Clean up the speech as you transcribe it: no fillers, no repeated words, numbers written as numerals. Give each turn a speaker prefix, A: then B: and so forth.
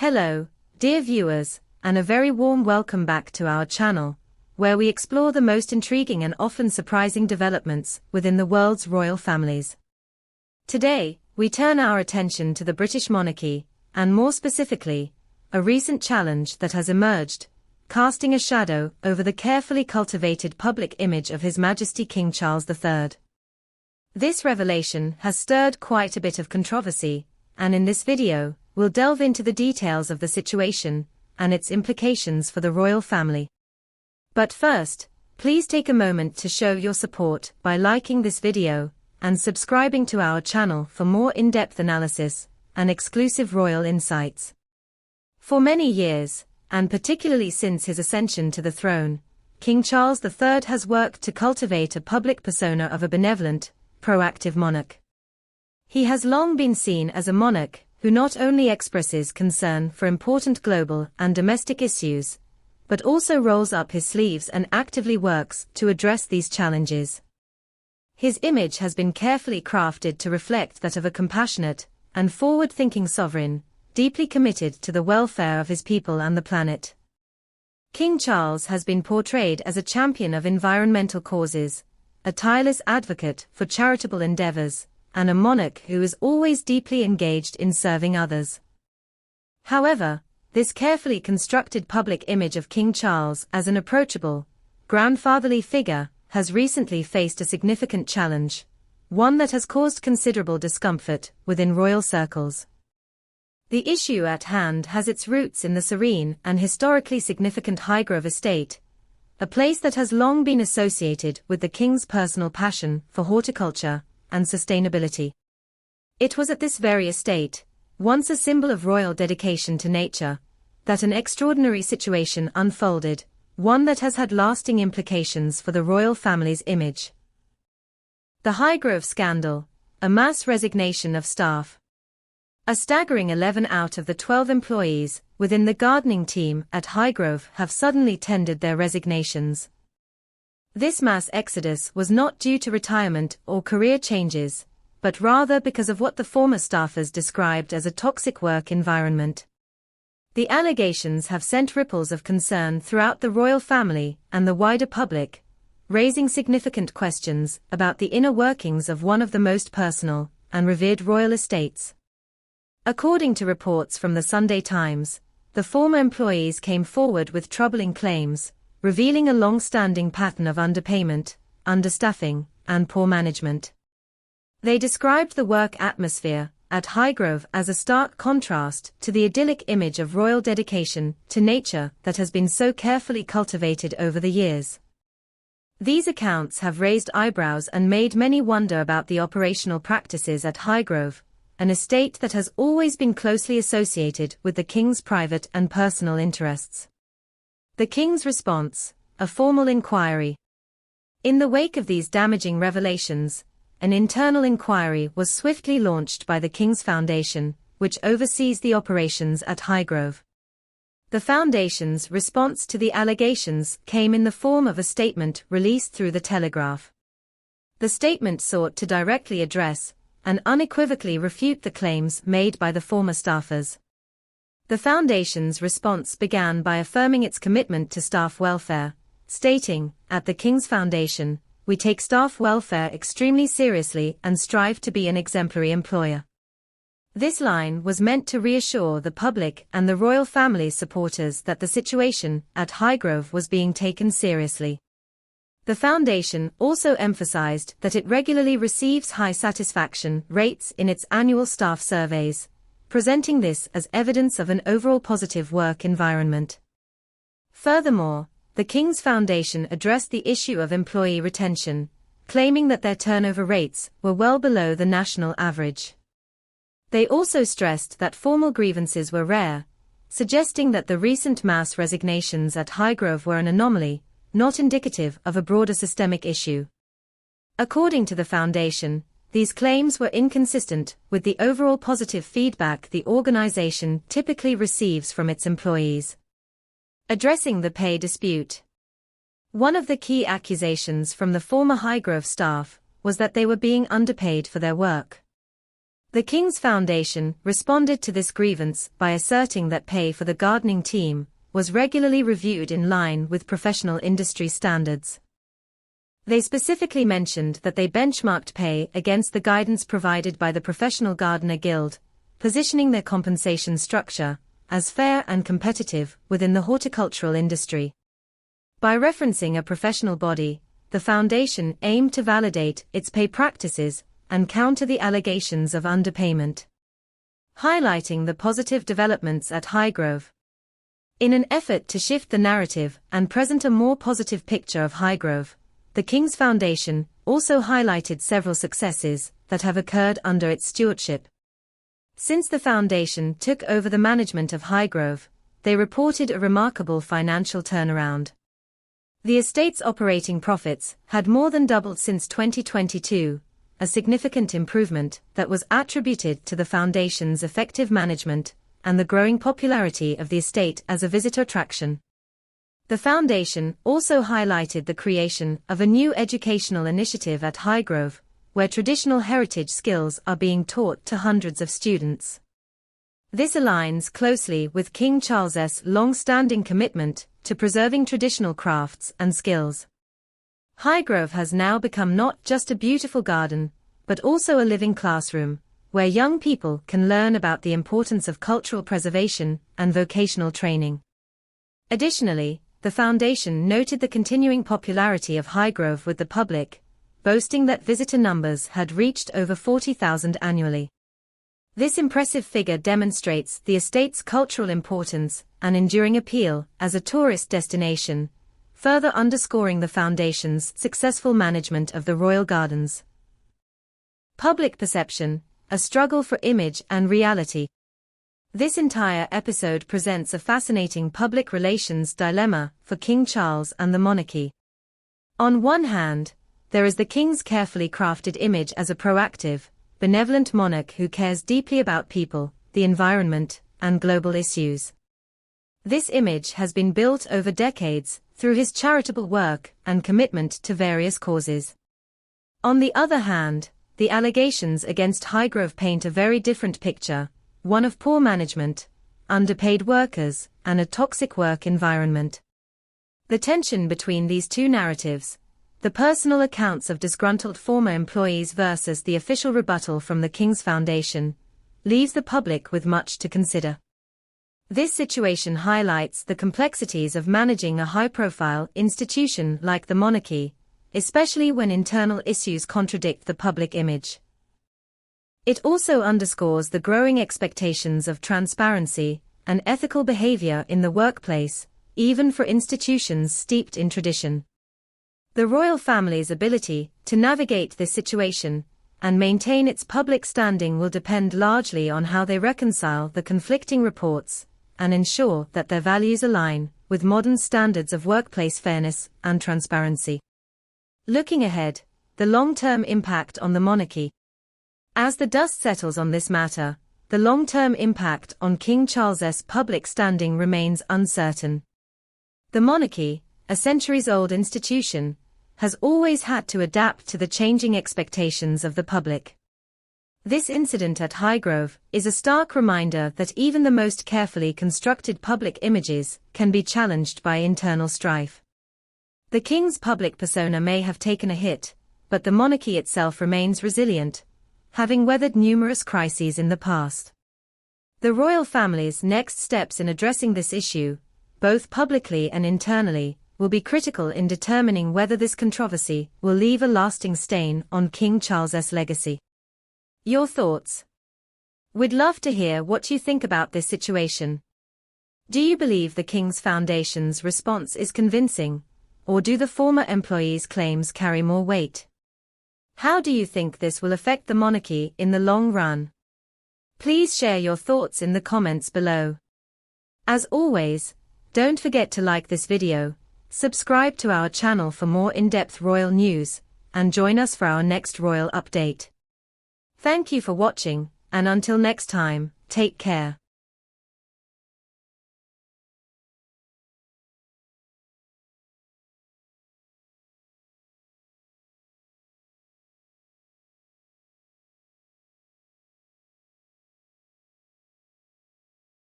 A: Hello, dear viewers, and a very warm welcome back to our channel, where we explore the most intriguing and often surprising developments within the world's royal families. Today, we turn our attention to the British monarchy, and more specifically, a recent challenge that has emerged, casting a shadow over the carefully cultivated public image of His Majesty King Charles III. This revelation has stirred quite a bit of controversy, and in this video, we'll delve into the details of the situation and its implications for the royal family. But first, please take a moment to show your support by liking this video and subscribing to our channel for more in-depth analysis and exclusive royal insights. For many years, and particularly since his ascension to the throne, King Charles III has worked to cultivate a public persona of a benevolent, proactive monarch. He has long been seen as a monarch who not only expresses concern for important global and domestic issues, but also rolls up his sleeves and actively works to address these challenges. His image has been carefully crafted to reflect that of a compassionate and forward-thinking sovereign, deeply committed to the welfare of his people and the planet. King Charles has been portrayed as a champion of environmental causes, a tireless advocate for charitable endeavors, and a monarch who is always deeply engaged in serving others. However, this carefully constructed public image of King Charles as an approachable, grandfatherly figure has recently faced a significant challenge, one that has caused considerable discomfort within royal circles. The issue at hand has its roots in the serene and historically significant Highgrove estate, a place that has long been associated with the king's personal passion for horticulture and sustainability. It was at this very estate, once a symbol of royal dedication to nature, that an extraordinary situation unfolded, one that has had lasting implications for the royal family's image. The Highgrove scandal, a mass resignation of staff. A staggering 11 out of the 12 employees within the gardening team at Highgrove have suddenly tendered their resignations. This mass exodus was not due to retirement or career changes, but rather because of what the former staffers described as a toxic work environment. The allegations have sent ripples of concern throughout the royal family and the wider public, raising significant questions about the inner workings of one of the most personal and revered royal estates. According to reports from the Sunday Times, the former employees came forward with troubling claims, revealing a long-standing pattern of underpayment, understaffing, and poor management. They described the work atmosphere at Highgrove as a stark contrast to the idyllic image of royal dedication to nature that has been so carefully cultivated over the years. These accounts have raised eyebrows and made many wonder about the operational practices at Highgrove, an estate that has always been closely associated with the king's private and personal interests. The king's response, a formal inquiry. In the wake of these damaging revelations, an internal inquiry was swiftly launched by the King's Foundation, which oversees the operations at Highgrove. The Foundation's response to the allegations came in the form of a statement released through the Telegraph. The statement sought to directly address and unequivocally refute the claims made by the former staffers. The Foundation's response began by affirming its commitment to staff welfare, stating, "At the King's Foundation, we take staff welfare extremely seriously and strive to be an exemplary employer." This line was meant to reassure the public and the royal family's supporters that the situation at Highgrove was being taken seriously. The Foundation also emphasized that it regularly receives high satisfaction rates in its annual staff surveys, presenting this as evidence of an overall positive work environment. Furthermore, the King's Foundation addressed the issue of employee retention, claiming that their turnover rates were well below the national average. They also stressed that formal grievances were rare, suggesting that the recent mass resignations at Highgrove were an anomaly, not indicative of a broader systemic issue. According to the Foundation, these claims were inconsistent with the overall positive feedback the organization typically receives from its employees. Addressing the pay dispute. One of the key accusations from the former Highgrove staff was that they were being underpaid for their work. The King's Foundation responded to this grievance by asserting that pay for the gardening team was regularly reviewed in line with professional industry standards. They specifically mentioned that they benchmarked pay against the guidance provided by the Professional Gardener Guild, positioning their compensation structure as fair and competitive within the horticultural industry. By referencing a professional body, the foundation aimed to validate its pay practices and counter the allegations of underpayment, highlighting the positive developments at Highgrove. In an effort to shift the narrative and present a more positive picture of Highgrove, the King's Foundation also highlighted several successes that have occurred under its stewardship. Since the foundation took over the management of Highgrove, they reported a remarkable financial turnaround. The estate's operating profits had more than doubled since 2022, a significant improvement that was attributed to the foundation's effective management and the growing popularity of the estate as a visitor attraction. The foundation also highlighted the creation of a new educational initiative at Highgrove, where traditional heritage skills are being taught to hundreds of students. This aligns closely with King Charles's long-standing commitment to preserving traditional crafts and skills. Highgrove has now become not just a beautiful garden, but also a living classroom, where young people can learn about the importance of cultural preservation and vocational training. Additionally, the foundation noted the continuing popularity of Highgrove with the public, boasting that visitor numbers had reached over 40,000 annually. This impressive figure demonstrates the estate's cultural importance and enduring appeal as a tourist destination, further underscoring the foundation's successful management of the royal gardens. Public perception, a struggle for image and reality. This entire episode presents a fascinating public relations dilemma for King Charles and the monarchy. On one hand, there is the king's carefully crafted image as a proactive, benevolent monarch who cares deeply about people, the environment, and global issues. This image has been built over decades through his charitable work and commitment to various causes. On the other hand, the allegations against Highgrove paint a very different picture, one of poor management, underpaid workers, and a toxic work environment. The tension between these two narratives, the personal accounts of disgruntled former employees versus the official rebuttal from the King's Foundation, leaves the public with much to consider. This situation highlights the complexities of managing a high-profile institution like the monarchy, especially when internal issues contradict the public image. It also underscores the growing expectations of transparency and ethical behavior in the workplace, even for institutions steeped in tradition. The royal family's ability to navigate this situation and maintain its public standing will depend largely on how they reconcile the conflicting reports and ensure that their values align with modern standards of workplace fairness and transparency. Looking ahead, the long-term impact on the monarchy. As the dust settles on this matter, the long-term impact on King Charles's public standing remains uncertain. The monarchy, a centuries-old institution, has always had to adapt to the changing expectations of the public. This incident at Highgrove is a stark reminder that even the most carefully constructed public images can be challenged by internal strife. The king's public persona may have taken a hit, but the monarchy itself remains resilient, having weathered numerous crises in the past. The royal family's next steps in addressing this issue, both publicly and internally, will be critical in determining whether this controversy will leave a lasting stain on King Charles's legacy. Your thoughts? We'd love to hear what you think about this situation. Do you believe the King's Foundation's response is convincing, or do the former employees' claims carry more weight? How do you think this will affect the monarchy in the long run? Please share your thoughts in the comments below. As always, don't forget to like this video, subscribe to our channel for more in-depth royal news, and join us for our next royal update. Thank you for watching, and until next time, take care.